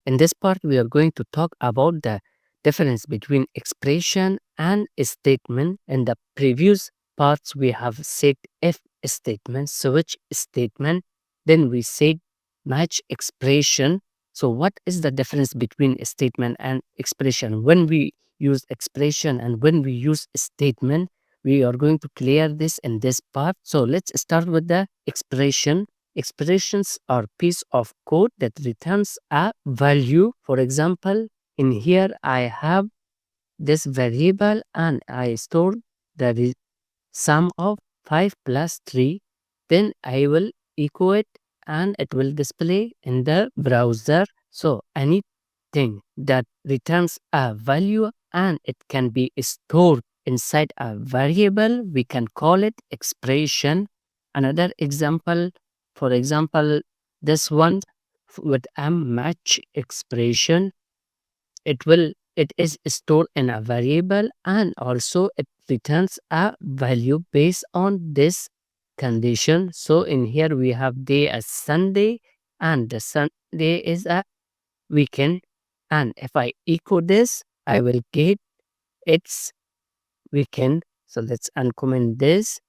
In this part, we are going to talk about the difference between expression and a statement. In the previous parts, we have said if statement, switch statement, then we said match expression. So, what is the difference between a statement and expression? When we use expression and when we use a statement, we are going to clear this in this part. So, let's start with the expression. Expressions are piece of code that returns a value. For example, in here I have this variable and I store the sum of 5 plus 3. Then I will echo it and it will display in the browser. So anything that returns a value and it can be stored inside a variable, we can call it expression. Another example, for example, this one with a match expression, it is stored in a variable and also it returns a value based on this condition. So in here we have day as Sunday and the Sunday is a weekend, and if I echo this I will get its weekend. So let's uncomment this.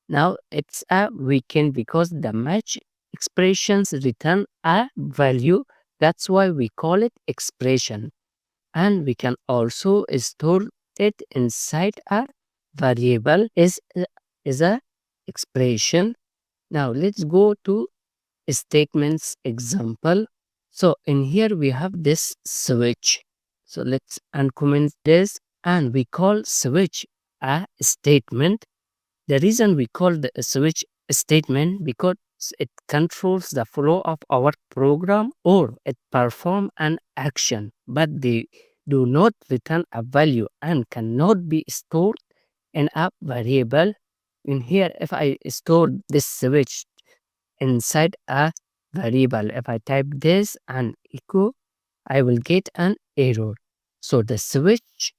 Now it's a weekend because the match expressions return a value. That's why we call it expression. And we can also store it inside a variable is a expression. Now let's go to statements example. So in here we have this switch. So let's uncomment this and we call switch a statement. The reason we call the switch statement because it controls the flow of our program or it perform an action, but they do not return a value and cannot be stored in a variable. In here, if I store this switch inside a variable, if I type this and echo, I will get an error. So the switch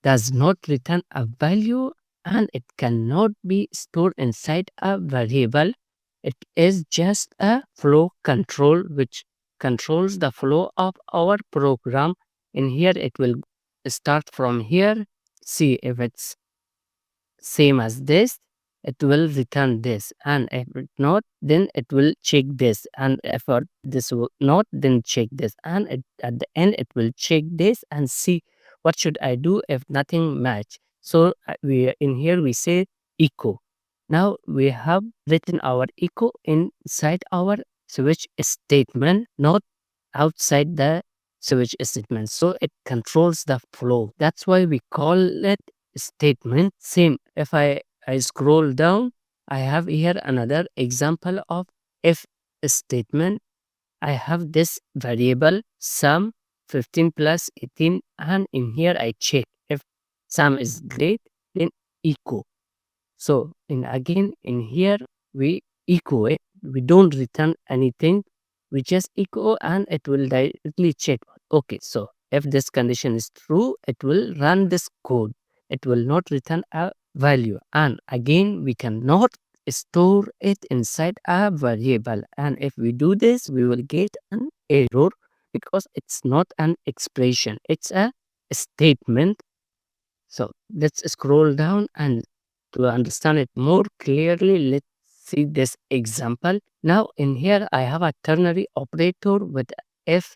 does not return a value and it cannot be stored inside a variable. It is just a flow control which controls the flow of our program. In here, it will start from here. See if it's same as this, it will return this, and if it not, then it will check this, and if this will not, then check this, and at the end it will check this and see what should I do if nothing match. So we in here we say echo. Now we have written our echo inside our switch statement, not outside the switch statement, so it controls the flow. That's why we call it statement. Same, if I scroll down, I have here another example of if statement. I have this variable sum 15 plus 18, and in here I check if sum is great, then echo. So in here we echo it, we don't return anything, we just echo and it will directly check. Okay, so if this condition is true, it will run this code, it will not return a value, and again we cannot store it inside a variable, and if we do this we will get an error because it's not an expression, it's a statement. So let's scroll down, and to understand it more clearly, let's see this example. Now in here I have a ternary operator with if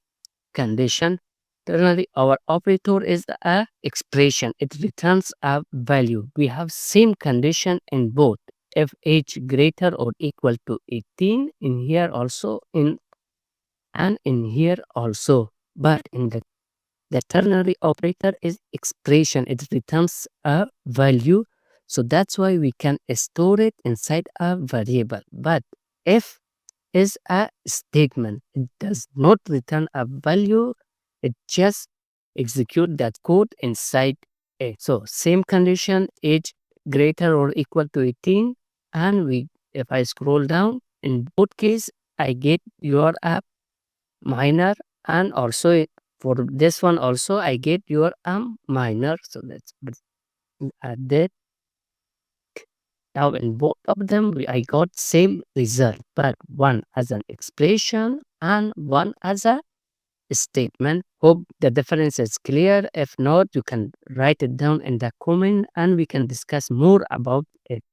condition. Ternary, our operator is a expression, it returns a value. We have same condition in both, if age greater or equal to 18 in here also, in here also, but in the ternary operator is expression, it returns a value. So that's why we can store it inside a variable. But if is a statement, it does not return a value, it just execute that code inside it. So same condition, age greater or equal to 18, and we if I scroll down, in both case I get your app minor, and also for this one also I get your minor. So let's add that. Now in both of them I got same result, but one as an expression and one as a statement. Hope the difference is clear. If not, you can write it down in the comment and we can discuss more about it.